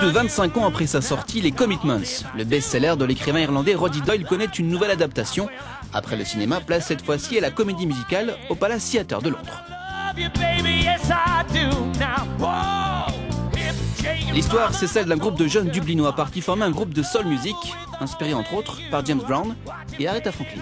de 25 ans après sa sortie, les Commitments, le best-seller de l'écrivain irlandais Roddy Doyle, connaît une nouvelle adaptation. Après le cinéma, place cette fois-ci à la comédie musicale au Palace Theatre de Londres. L'histoire, c'est celle d'un groupe de jeunes dublinois partis former un groupe de soul music, inspiré entre autres par James Brown et Aretha Franklin.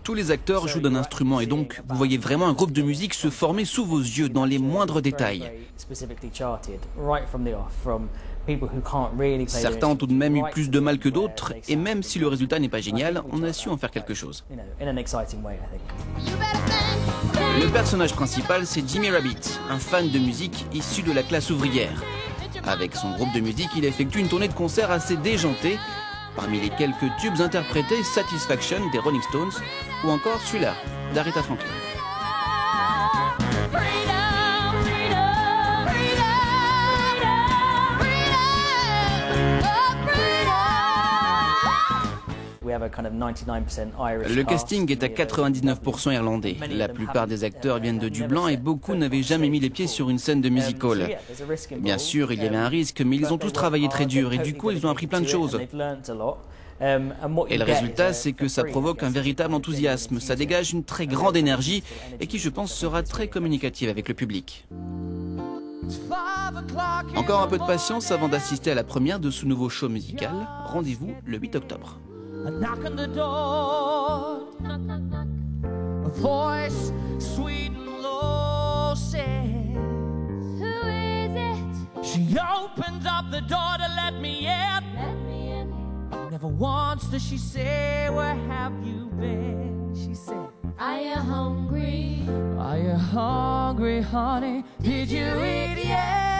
Tous les acteurs jouent d'un instrument et donc vous voyez vraiment un groupe de musique se former sous vos yeux dans les moindres détails. Certains ont tout de même eu plus de mal que d'autres et même si le résultat n'est pas génial, on a su en faire quelque chose. Le personnage principal, c'est Jimmy Rabbit, un fan de musique issu de la classe ouvrière. Avec son groupe de musique, il effectue une tournée de concerts assez déjantée, parmi les quelques tubes interprétés Satisfaction des Rolling Stones ou encore Thriller d'Aretha Franklin. Le casting est à 99% irlandais. La plupart des acteurs viennent de Dublin et beaucoup n'avaient jamais mis les pieds sur une scène de music hall. Bien sûr, il y avait un risque, mais ils ont tous travaillé très dur et du coup, ils ont appris plein de choses. Et le résultat, c'est que ça provoque un véritable enthousiasme. Ça dégage une très grande énergie et qui, je pense, sera très communicative avec le public. Encore un peu de patience avant d'assister à la première de ce nouveau show musical. Rendez-vous le 8 octobre. A knock on the door, a voice sweet and low says, "Who is it?" She opens up the door to let me in. Let me in. Never once does she say, "Where have you been?" She said, "Are you hungry? Are you hungry, honey? Did you eat yet?"